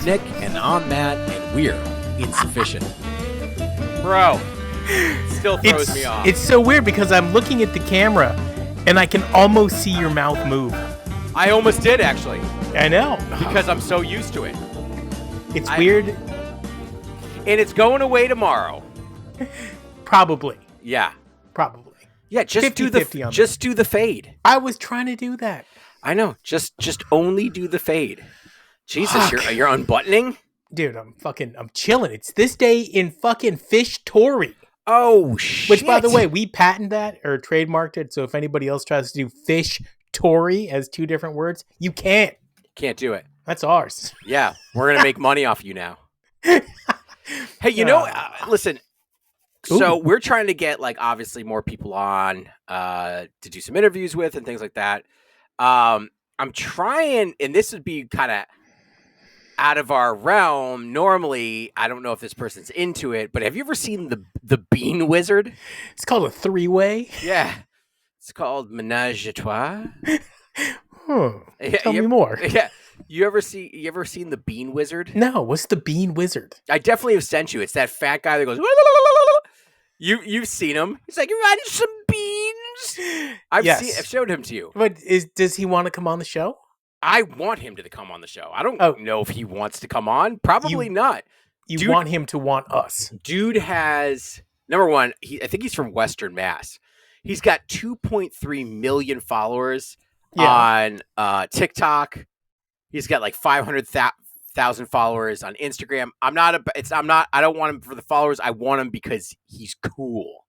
Nick, and I'm Matt, and we're insufficient. Bro, still throws me off. It's so weird because I'm looking at the camera and I can almost see your mouth move. I almost did, actually. I know. Because I'm so used to it. It's weird. And it's going away tomorrow. Probably. Yeah. Probably. Yeah, just do the fade. I was trying to do that. I know. Just only do the fade. Jesus, you're unbuttoning? Dude, I'm chilling. It's this day in fucking Phish Tory. Oh, shit. Which, by the way, we patented that or trademarked it. So if anybody else tries to do Phish Tory as two different words, you can't. Can't do it. That's ours. Yeah, we're going to make money off you now. Hey, listen. So we're trying to get, obviously more people on to do some interviews with and things like that. I'm trying, and this would be kind of out of our realm. Normally, I don't know if this person's into it, but have you ever seen the Bean Wizard? It's called a three-way. Yeah. It's called Menage a Trois. Tell me more. Yeah. You ever seen the Bean Wizard? No, what's the Bean Wizard? I definitely have sent you. It's that fat guy that goes, You've seen him. He's like, you're riding some beans. I've showed him to you. But does he want to come on the show? I want him to come on the show. I don't know if he wants to come on. Probably not. You want him to want us. Dude has, number one, I think he's from Western Mass. He's got 2.3 million followers on TikTok. He's got 500,000 followers on Instagram. I don't want him for the followers. I want him because he's cool.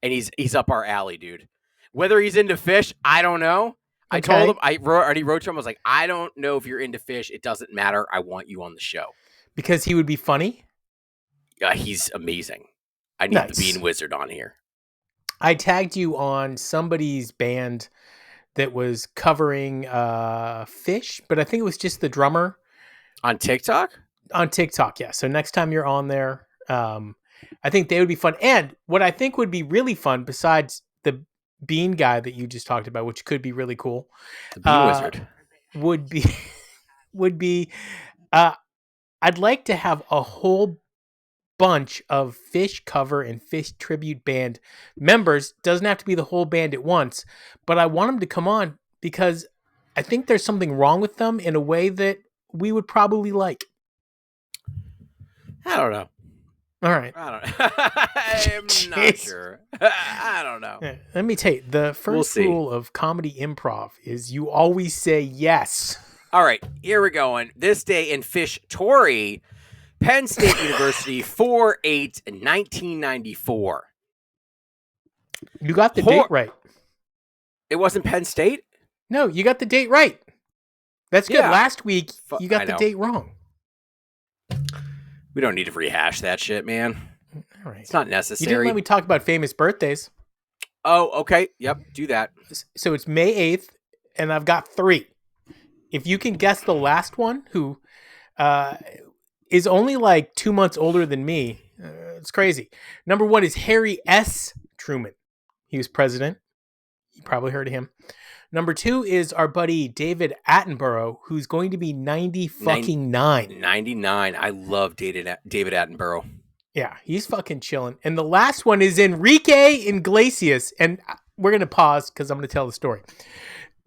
And he's up our alley, dude. Whether he's into Phish, I don't know. I told him, I already wrote to him, I was like, I don't know if you're into Phish. It doesn't matter. I want you on the show. Because he would be funny? Yeah, he's amazing. I need the Bean Wizard on here. I tagged you on somebody's band that was covering Phish, but I think it was just the drummer. On TikTok? On TikTok, yeah. So next time you're on there, I think they would be fun. And what I think would be really fun, besides the Bean guy that you just talked about, which could be really cool, the Bean Wizard would be I'd like to have a whole bunch of Phish cover and Phish tribute band members. Doesn't have to be the whole band at once, but I want them to come on because I think there's something wrong with them in a way that we would probably like. I don't know. All right. I don't know. I'm not sure. I don't know. Yeah, let me tell you, the first rule of comedy improv is you always say yes. All right, here we're going. This day in Phish Tory, Penn State University, 4/8/1994. You got the date right. It wasn't Penn State? No, you got the date right. That's good. Yeah. Last week, you got the date wrong. We don't need to rehash that shit, man. All right. It's not necessary. You didn't let me talk about famous birthdays. Oh, okay. Yep, do that. So it's May 8th, and I've got 3. If you can guess the last one, who is only 2 months older than me, it's crazy. Number 1 is Harry S. Truman. He was president. You probably heard of him. Number 2 is our buddy David Attenborough, who's going to be 99. 99. I love David Attenborough. Yeah, he's fucking chilling. And the last one is Enrique Iglesias. And we're going to pause because I'm going to tell the story.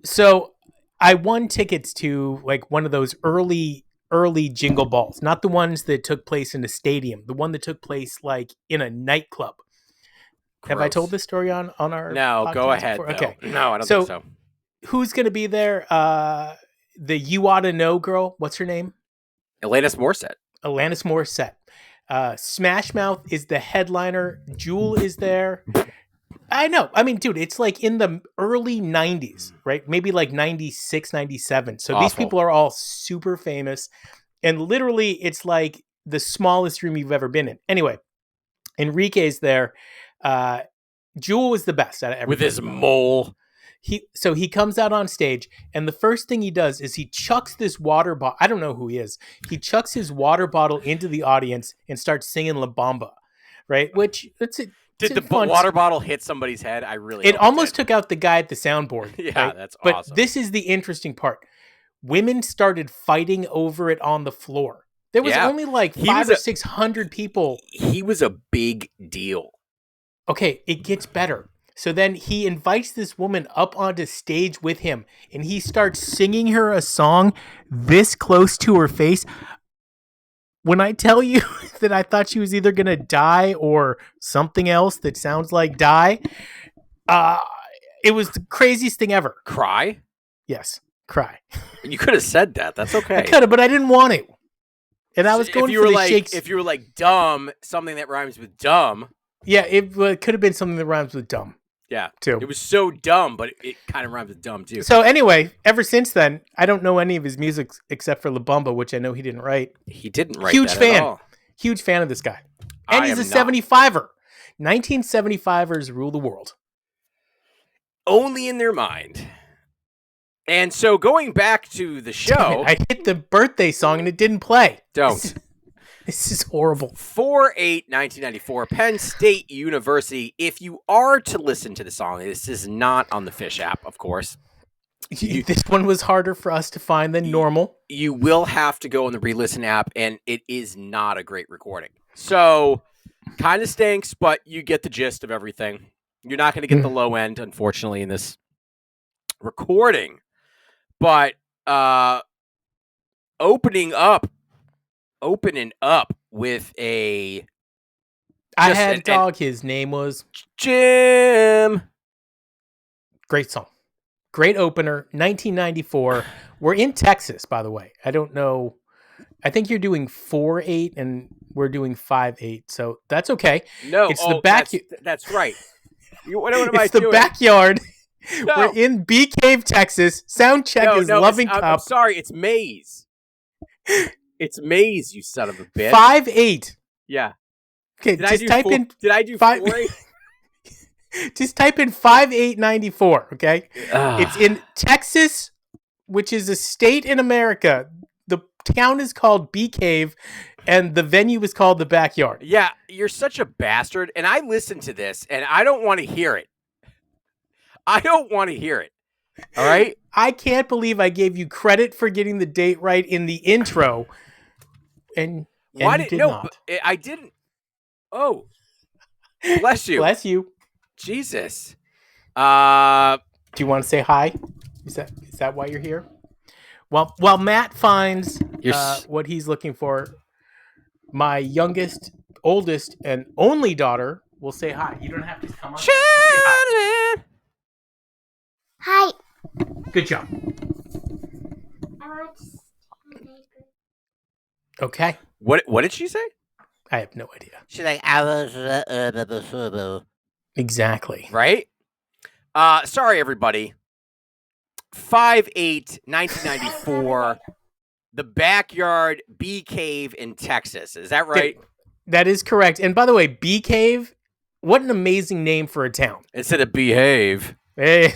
So I won tickets to one of those early Jingle Balls, not the ones that took place in a stadium, the one that took place in a nightclub. Gross. Have I told this story on our No, go ahead. Okay. No, I don't think so. Who's going to be there? The You Oughta Know girl. What's her name? Alanis Morissette. Smash Mouth is the headliner. Jewel is there. I know. I mean, dude, it's in the early 90s, right? Maybe 96, 97. So These people are all super famous. And literally, it's the smallest room you've ever been in. Anyway, Enrique's there. Jewel was the best out of everything. With his mole. He comes out on stage, and the first thing he does is he chucks this water bottle. I don't know who he is. He chucks his water bottle into the audience and starts singing La Bamba, right? Which did the water bottle hit somebody's head? It almost took out the guy at the soundboard. Yeah, right? that's awesome. But this is the interesting part. women started fighting over it on the floor. There was only like 500 or 600 people. He was a big deal. Okay, it gets better. So then he invites this woman up onto stage with him, and he starts singing her a song this close to her face. When I tell you that I thought she was either going to die or something else that sounds like die, it was the craziest thing ever. Cry? Yes, cry. You could have said that. That's okay. I could have, but I didn't want to. And I was going for the shakes. If you were like dumb, something that rhymes with dumb. Yeah, it could have been something that rhymes with dumb. Yeah, too. It was so dumb, but it kind of rhymes with dumb too. So anyway, ever since then, I don't know any of his music except for La Bamba, which I know he didn't write. He didn't write Huge that fan. at all. Huge fan of this guy. And he's a 75er. 1975ers rule the world. Only in their mind. And so going back to the show. I hit the birthday song and it didn't play. Don't. This is horrible. 4/8/1994, Penn State University. If you are to listen to the song, this is not on the Phish app, of course. This one was harder for us to find than normal. You will have to go on the re-listen app, and it is not a great recording. So, kind of stinks, but you get the gist of everything. You're not going to get the low end, unfortunately, in this recording. But opening up with a... I had a dog. His name was... Jim. Great song. Great opener. 1994. We're in Texas, by the way. I don't know. I think you're doing 4/8 and we're doing 5/8. So that's okay. No, it's the back. That's right. What am I it's the doing? Backyard. No. We're in Bee Cave, Texas. Sound check is Loving Cup. I'm sorry. It's Maze. It's Maze, you son of a bitch. 5/8. Yeah. Okay, just type in. Did I do 4/8? Just type in 5/8/94. Okay, it's in Texas, which is a state in America. The town is called Bee Cave, and the venue is called the Backyard. Yeah, you're such a bastard. And I listened to this, and I don't want to hear it. I don't want to hear it. All right? I can't believe I gave you credit for getting the date right in the intro, and why you did did no? not. I didn't. Oh, bless you. Bless you. Jesus. Do you want to say hi? Is that why you're here? Well, while Matt finds what he's looking for, my youngest, oldest, and only daughter will say hi. You don't have to come on. Hi. Hi. Good job. Okay. What did she say? I have no idea. She's like, Exactly. right? Sorry, everybody. 5/8/1994. The Backyard Bee Cave in Texas. Is that right? That is correct. And by the way, Bee Cave, what an amazing name for a town. Instead of behave. Hey,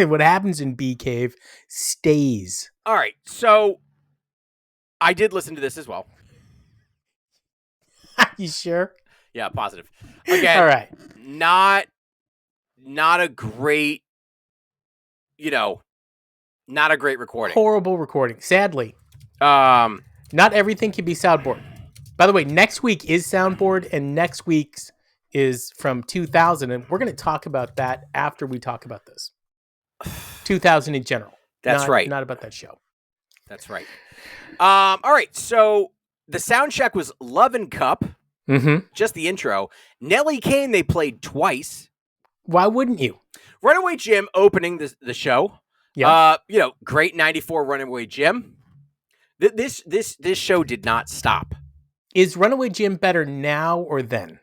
what happens in Bee Cave stays. All right. So I did listen to this as well. You sure? Yeah, positive. Again, all right. Not a great, not a great recording. Horrible recording. Sadly. Not everything can be soundboard. By the way, next week is soundboard, and next week's is from 2000, and we're going to talk about that after we talk about this. 2000 in general. That's right. Not about that show. That's right. All right. So the sound check was Lovin' Cup. Mm-hmm. Just the intro. Nelly Kane, they played twice. Why wouldn't you? Runaway Jim opening the show. Yeah. Great 94 Runaway Jim. This show did not stop. Is Runaway Jim better now or then?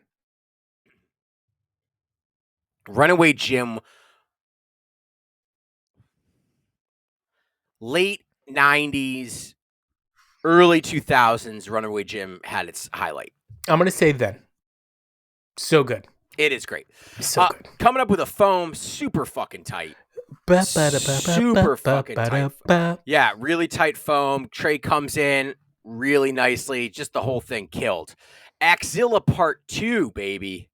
Runaway Jim, late 90s, early 2000s, Runaway Jim had its highlight. I'm going to say then. So good. It is great. So good. Coming up with a foam, super fucking tight. Super fucking tight. Yeah, really tight foam. Trey comes in really nicely. Just the whole thing killed. Axilla Part 2, baby.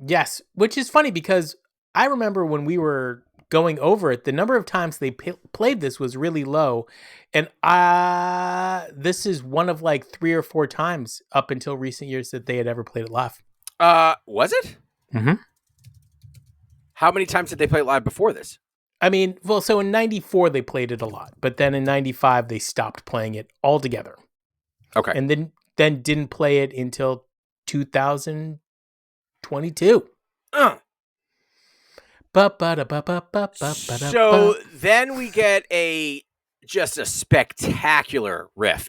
Yes, which is funny because I remember when we were going over it, the number of times they played this was really low. And this is one of like 3 or 4 times up until recent years that they had ever played it live. Was it? Mm-hmm. How many times did they play it live before this? I mean, well, so in 94, they played it a lot. But then in 95, they stopped playing it altogether. Okay. And then didn't play it until 2022. So then we get just a spectacular riff.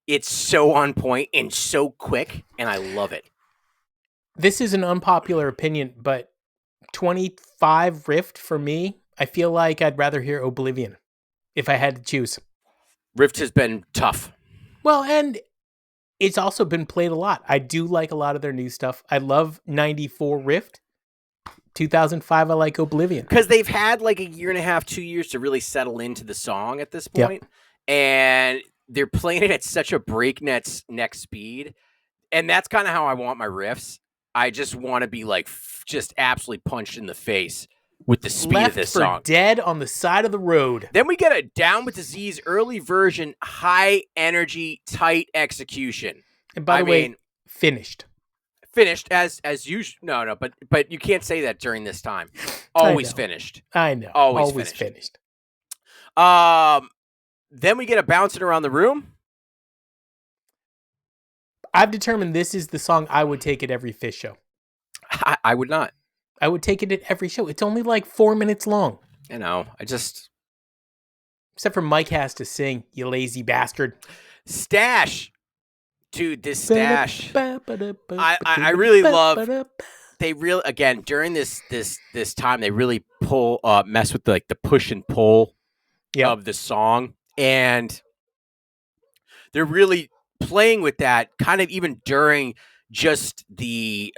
It's so on point and so quick, and I love it. This is an unpopular opinion, but 25 riff for me, I feel like I'd rather hear Oblivion if I had to choose. Rift has been tough. Well, and it's also been played a lot. I do like a lot of their new stuff. I love 94 Rift. 2005, I like Oblivion. Because they've had like a year and a half, 2 years to really settle into the song at this point. Yep. And they're playing it at such a breakneck speed. And that's kind of how I want my riffs. I just want to be like just absolutely punched in the face with the speed Left of this for song. Dead on the side of the road. Then we get a Down with Disease early version, high energy, tight execution. And by the way, finished as usual. No, but you can't say that during this time. Always finished. I know. Always finished. Then we get a Bouncing Around the Room. I've determined this is the song I would take at every Phish show. I would not. I would take it at every show. It's only like 4 minutes long. You know, Except for Mike has to sing, you lazy bastard. Stash. Dude, this Stash. I really love. They really, again, during this time, they really mess with the push and pull of the song. And they're really playing with that kind of even during just the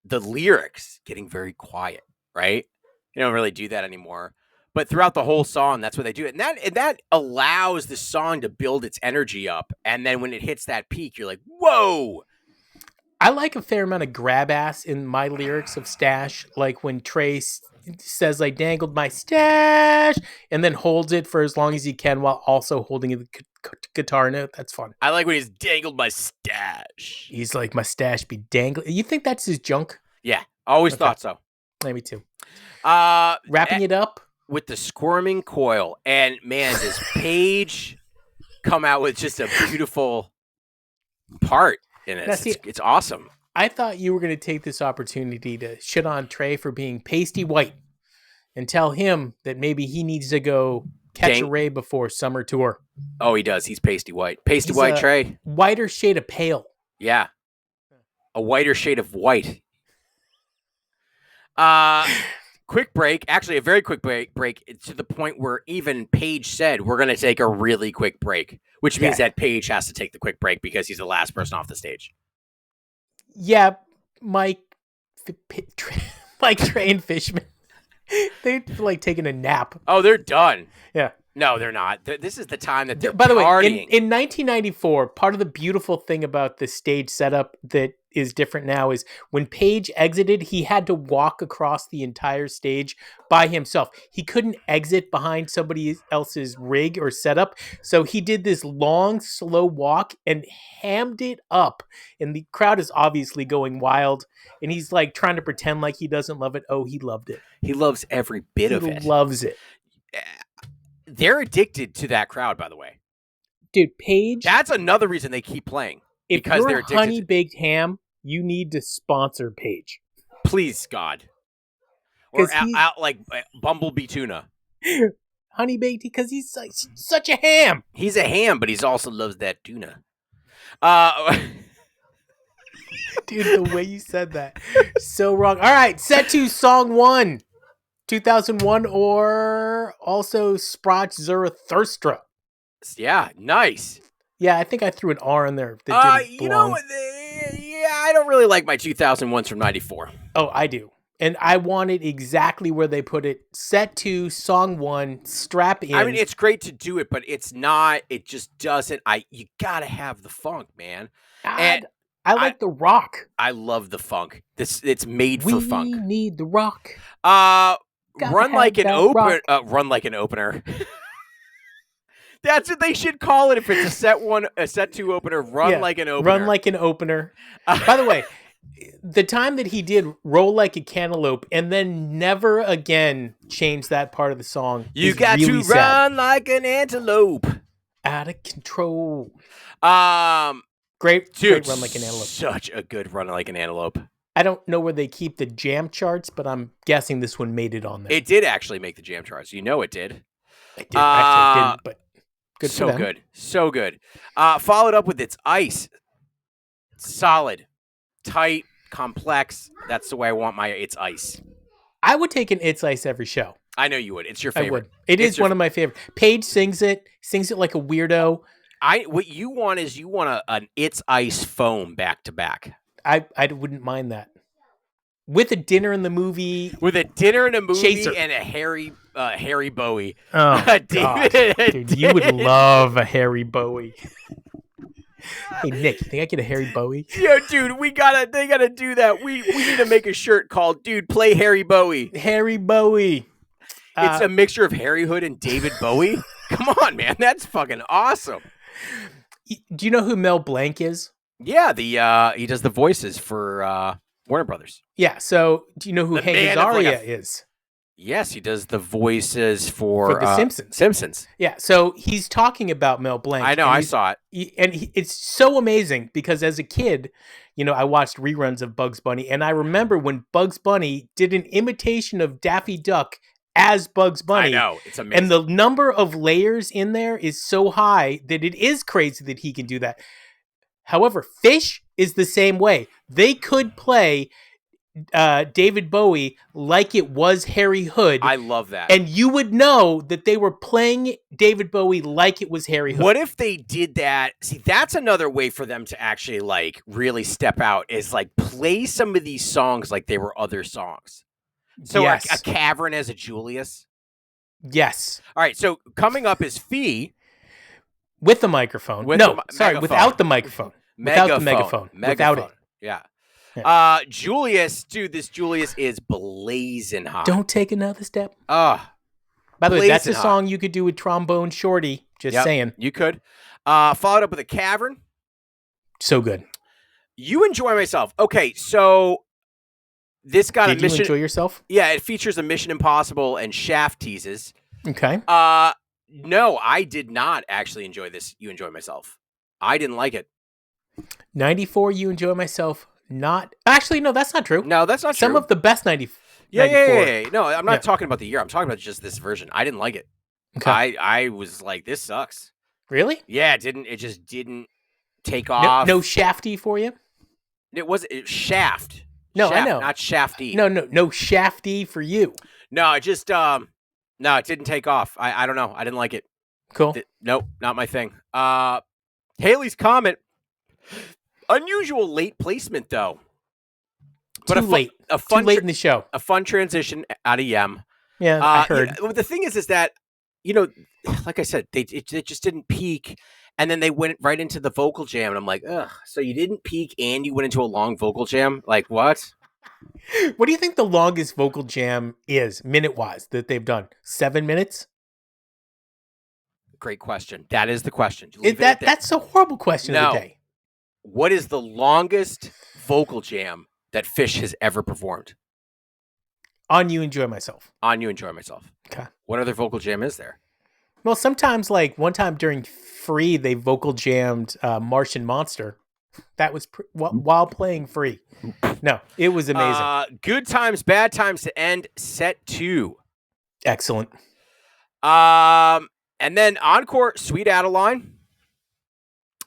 lyrics getting very quiet, right? They don't really do that anymore. But throughout the whole song, that's what they do. And that allows the song to build its energy up. And then when it hits that peak, you're like, whoa. I like a fair amount of grab ass in my lyrics of Stash. Like when Trey says, I dangled my stash, and then holds it for as long as he can while also holding the guitar note. That's fun. I like when he's dangled my stash. He's like, my stash be dangling. You think that's his junk? Yeah, always thought so. Me too. Wrapping it up with the Squirming Coil. And man, does Paige come out with just a beautiful part in it. It's awesome. I thought you were going to take this opportunity to shit on Trey for being pasty white and tell him that maybe he needs to go catch a ray before summer tour. Oh, he does. He's pasty white. Pasty white, Trey. Whiter shade of pale. Yeah. A whiter shade of white. Quick break. Actually, a very quick break to the point where even Paige said, we're going to take a really quick break, which means that Paige has to take the quick break because he's the last person off the stage. Yeah, Mike, Trey, and Fishman, they're like taking a nap. Oh, they're done. Yeah. No, they're not. This is the time that they're By the way, partying. in 1994, part of the beautiful thing about the stage setup that is different now is when Paige exited, he had to walk across the entire stage by himself. He couldn't exit behind somebody else's rig or setup. So he did this long, slow walk and hammed it up. And the crowd is obviously going wild. And he's like trying to pretend like he doesn't love it. Oh, he loved it. He loves every bit of it. He loves it. They're addicted to that crowd, by the way. Dude, Paige. That's another reason they keep playing. If because you're they're addicted Honey Baked Ham, you need to sponsor Paige. Please, God. Or out like Bumblebee Tuna. Honey Baked, because he's such a ham. He's a ham, but he also loves that tuna. Dude, the way you said that. So wrong. All right, set to song 1. 2001 or also Sprach Zarathustra. Yeah, nice. Yeah, I think I threw an R in there. That didn't belong. I don't really like my 2001s from 94. Oh, I do. And I want it exactly where they put it. Set to song 1, strap in. I mean, it's great to do it, but it's not, it just doesn't, you gotta have the funk, man. I like the rock. I love the funk. It's made for funk. We need the rock. Run like an opener. Run like an opener. That's what they should call it if it's a set 2 opener. Run like an opener. Run like an opener. By the way, the time that he did Roll Like a Cantaloupe and then never again changed that part of the song. You got really to run like an antelope. Out of control. Great Run Like an Antelope. Such a good Run Like an Antelope. I don't know where they keep the jam charts, but I'm guessing this one made it on there. It did actually make the jam charts. You know it did. It did. Actually, it didn't, but good so for them. good. So good. Followed up with It's Ice. Solid. Tight. Complex. That's the way I want my It's Ice. I would take an It's Ice every show. I know you would. It's your favorite. I would. It is one of my favorite. Paige sings it like a weirdo. What you want is an It's Ice foam back to back. I wouldn't mind that. With a dinner in the movie. With a dinner in a movie Chaser. and a Harry Bowie. Oh, God. Dude, you would love a Harry Bowie. Hey, Nick, you think I get a Harry Bowie? Yo, dude, they gotta do that. We need to make a shirt called "Dude, Play Harry Bowie." Harry Bowie. It's a mixture of Harry Hood and David Bowie. Come on, man, that's fucking awesome. Do you know who Mel Blanc is? Yeah, he does the voices for Warner Brothers. Yeah. So, do you know who Hank Azaria is? Yes, he does the voices for The Simpsons. Simpsons. Yeah. So he's talking about Mel Blanc. I know. I saw it. It's so amazing because as a kid, I watched reruns of Bugs Bunny, and I remember when Bugs Bunny did an imitation of Daffy Duck as Bugs Bunny. I know. It's amazing. And the number of layers in there is so high that it is crazy that he can do that. However, Phish is the same way. They could play David Bowie like it was Harry Hood. I love that. And you would know that they were playing David Bowie like it was Harry Hood. What if they did that? See, that's another way for them to actually really step out is play some of these songs like they were other songs. So yes. a Cavern as a Julius. Yes. All right. So coming up is Fee. With the microphone. Without the microphone. Without the megaphone. Without it. Yeah. Julius, dude, this Julius is blazing hot. Don't take another step. By the way, that's a song you could do with Trombone Shorty. Just saying. You could. Followed up with a Cavern. So good. You Enjoy Myself. Okay, so this got Did a mission. You enjoy yourself? Yeah, it features a Mission Impossible and Shaft teases. Okay. No, I did not actually enjoy this. You Enjoy Myself. I didn't like it. 94, You Enjoy Myself. Not actually, no, that's not true. No, that's not true. Some of the best 94. Yeah. No, I'm not talking about the year. I'm talking about just this version. I didn't like it. Okay. I was like, this sucks. Really? Yeah, it just didn't take off. No Shafty for you? It was Shaft. No, Shaft, I know. Not Shafty. No Shafty for you. No, it just no, it didn't take off. I don't know. I didn't like it. Cool. Nope, not my thing. Haley's comment. Unusual late placement though. But Too late in the show. A fun transition out of Yem. Yeah, I heard. The thing is that like I said, they just didn't peak, and then they went right into the vocal jam, and I'm like, ugh. So you didn't peak, and you went into a long vocal jam? Like what? What do you think the longest vocal jam is, minute-wise, that they've done? 7 minutes? Great question. That is the question. That's a horrible question of the day. What is the longest vocal jam that Phish has ever performed? On You Enjoy Myself. On You Enjoy Myself. Okay. What other vocal jam is there? Well, sometimes, one time during Free, they vocal jammed Martian Monster. That was while playing Free. No, it was amazing. Good Times, Bad Times to end set 2. Excellent. And then encore, Sweet Adeline.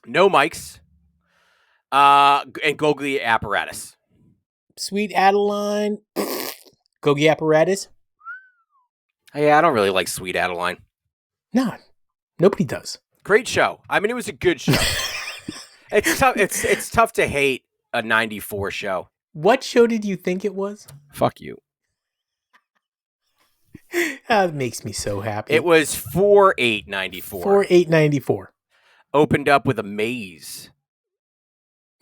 No mics. And Gogli Apparatus. Sweet Adeline. Gogi Apparatus. Yeah, I don't really like Sweet Adeline. No, nobody does. Great show. I mean, it was a good show. It's tough. It's tough to hate a 94 show. What show did you think it was? Fuck you. That makes me so happy. It was 4/8/94. 4/8/94. Opened up with a maze.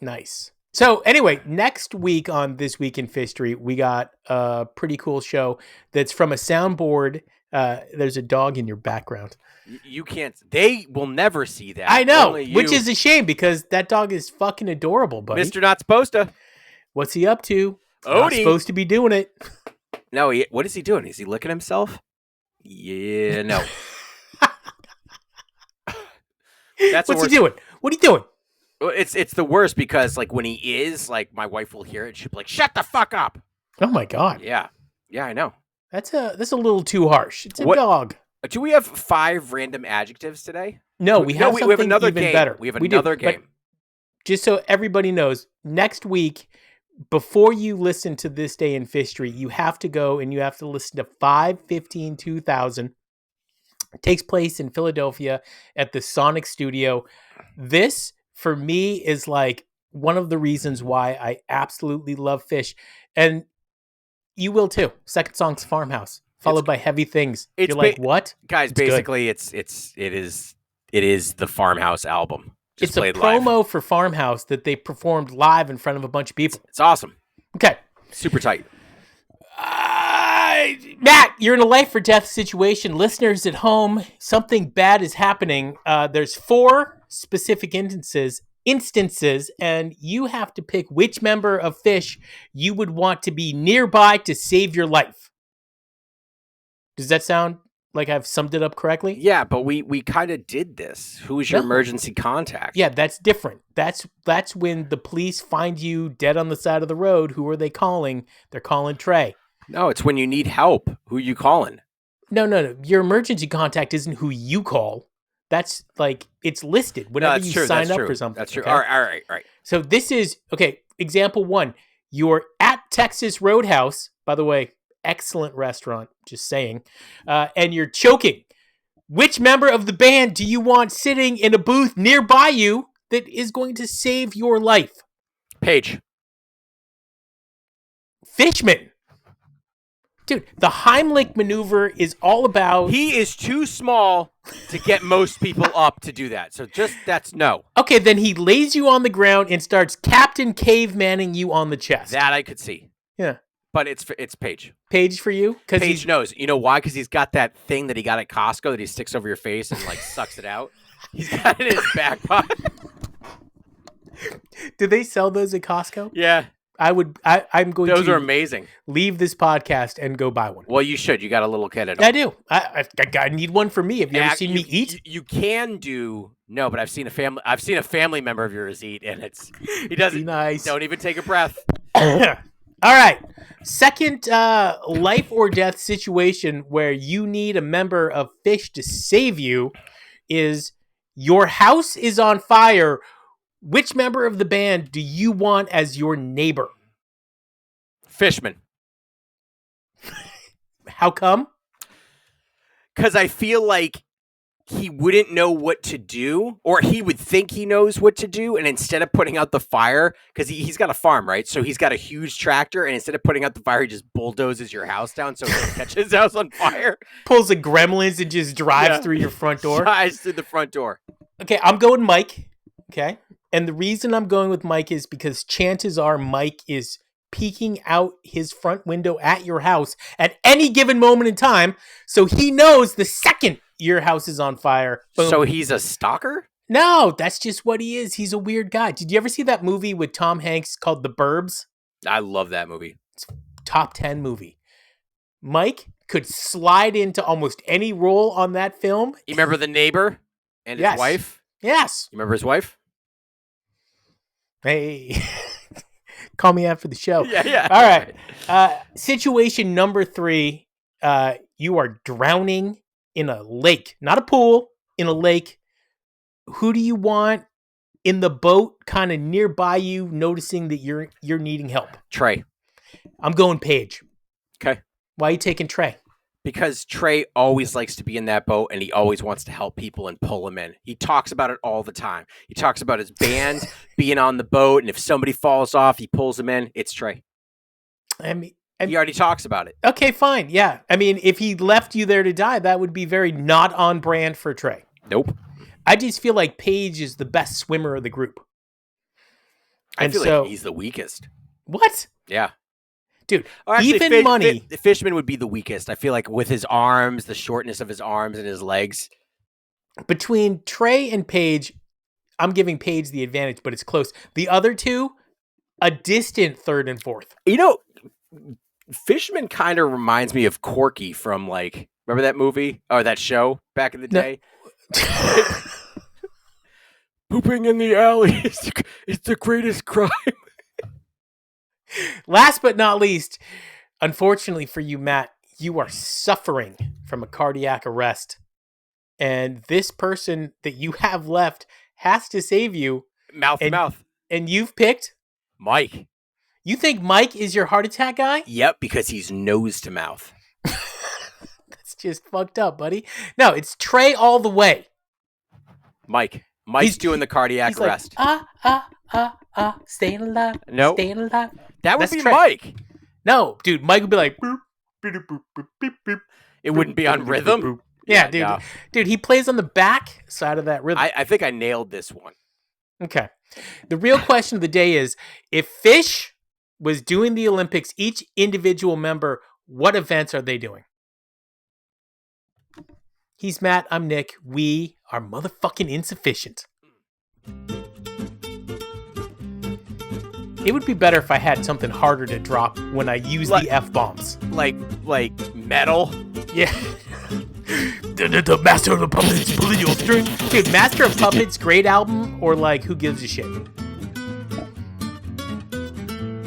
Nice. So anyway, next week on This Week in Fishery, we got a pretty cool show that's from a soundboard. There's a dog in your background. You can't. They will never see that. I know, Only which you. is a shame because that dog is fucking adorable, buddy. Mr. Not Supposed to. What's he up to? Not Odie. supposed to be doing it. No, what is he doing? Is he licking himself? Yeah, no. That's What's he doing? What are you doing? It's the worst because like when he is like my wife will hear it. She'll be like, "Shut the fuck up." Oh my god. Yeah, I know. That's a little too harsh. It's a dog. Do we have 5 random adjectives today? No, we have something another even game. better. We have another game. But just so everybody knows, next week, before you listen to This Day in Fishery, you have to go and you have to listen to 5/15/2000. It takes place in Philadelphia at the Sonic Studio. This, for me, is like one of the reasons why I absolutely love Phish. And you will too. Second song's Farmhouse, followed by Heavy Things. You're like, what? Guys, It's basically it is the Farmhouse album. Just It's a played promo live. for Farmhouse that they performed live in front of a bunch of people. It's awesome. Okay. Super tight. Matt, you're in a life or death situation. Listeners at home, something bad is happening. There's 4 specific instances, and you have to pick which member of Phish you would want to be nearby to save your life. Does that sound like I've summed it up correctly? Yeah, but we kind of did this. Who is your No. emergency contact? Yeah, that's different. That's when the police find you dead on the side of the road. Who are they calling? They're calling Trey. No, it's when you need help. Who you calling? No. Your emergency contact isn't who you call. That's like, it's listed whenever you sign up for something. That's true. Okay? All right. So this is, okay, example 1. You're at Texas Roadhouse. By the way, excellent restaurant, just saying. And you're choking. Which member of the band do you want sitting in a booth nearby you that is going to save your life? Paige. Fishman. Dude, the Heimlich maneuver is all about... He is too small to get most people up to do that. So that's no. Okay, then he lays you on the ground and starts Captain Cavemanning you on the chest. That I could see. Yeah. But it's Paige. Paige for you? Paige knows. You know why? Because he's got that thing that he got at Costco that he sticks over your face and like sucks it out. He's got it in his back pocket. Do they sell those at Costco? Yeah. I'm going Those to are amazing. leave this podcast and go buy one. Well, you should. You got a little kid at home. I do. I need one for me. Have you ever seen me eat? You can do no, but I've seen a family member of yours eat, and he doesn't. Be nice. Don't even take a breath. All right. Second life or death situation where you need a member of Phish to save you is your house is on fire. Which member of the band do you want as your neighbor? Fishman. How come? Because I feel like he wouldn't know what to do, or he would think he knows what to do, and instead of putting out the fire, because he's got a farm, right? So he's got a huge tractor, and instead of putting out the fire, he just bulldozes your house down so he can catch his house on fire. Pulls the gremlins and just drives through your front door. Drives through the front door. Okay, I'm going Mike. Okay. And the reason I'm going with Mike is because chances are Mike is peeking out his front window at your house at any given moment in time. So he knows the second your house is on fire. Boom. So he's a stalker? No, that's just what he is. He's a weird guy. Did you ever see that movie with Tom Hanks called The Burbs? I love that movie. Top 10 movie. Mike could slide into almost any role on that film. You remember the neighbor and his wife? Yes. You remember his wife? Hey, call me after the show. Yeah. All right. Situation number 3. You are drowning in a lake, not a pool, in a lake. Who do you want in the boat kind of nearby you, noticing that you're needing help? Trey. I'm going Paige. Okay. Why are you taking Trey? Because Trey always likes to be in that boat, and he always wants to help people and pull them in. He talks about it all the time. He talks about his band being on the boat, and if somebody falls off, he pulls them in. It's Trey. I mean, he already talks about it. Okay, fine. Yeah. I mean, if he left you there to die, that would be very not on brand for Trey. Nope. I just feel like Paige is the best swimmer of the group. I feel like he's the weakest. What? Yeah. Dude, Or actually, even money. Fishman would be the weakest. I feel like with his arms, the shortness of his arms and his legs. Between Trey and Paige, I'm giving Paige the advantage, but it's close. The other two, a distant third and fourth. You know, Fishman kind of reminds me of Corky from, like, remember that movie or that show back in the day? Pooping in the alley is the greatest crime. Last but not least, unfortunately for you, Matt, you are suffering from a cardiac arrest. And this person that you have left has to save you. Mouth to mouth. And you've picked? Mike. You think Mike is your heart attack guy? Yep, because he's nose to mouth. That's just fucked up, buddy. No, it's Trey all the way. Mike's doing the cardiac arrest. Staying alive. No. Staying alive. That would That's be Trey. Mike. No, dude, Mike would be like, boop, boop, boop, boop, boop, boop. It wouldn't be on rhythm. Yeah, dude. No. Dude, he plays on the back side of that rhythm. I think I nailed this one. Okay. The real question of the day is, if Phish was doing the Olympics, each individual member, what events are they doing? He's Matt, I'm Nick. We are motherfucking insufficient. It would be better if I had something harder to drop when I use the F-bombs. Like metal? Yeah. The Master of the Puppets, pulling your string. Dude, Master of Puppets, great album, or like, who gives a shit?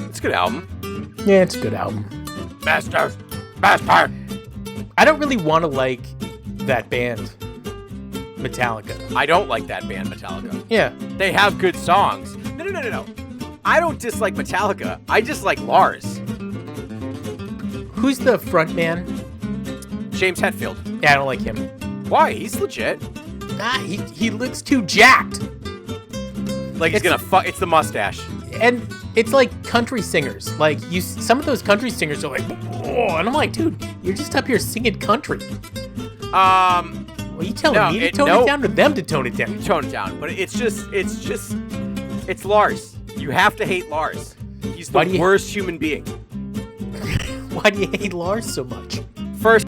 It's a good album. Yeah, it's a good album. Master. I don't really want to like that band, Metallica. I don't like that band, Metallica. Yeah. They have good songs. No. I don't dislike Metallica. I dislike Lars. Who's the front man? James Hetfield. Yeah, I don't like him. Why? He's legit. Nah, he looks too jacked. Like he's gonna fuck. It's the mustache. And it's like country singers. Like some of those country singers are like, oh, and I'm like, dude, you're just up here singing country. Well, you telling me to tone it down or them to tone it down? You tone it down, but it's Lars. You have to hate Lars. He's the worst human being. Why do you hate Lars so much?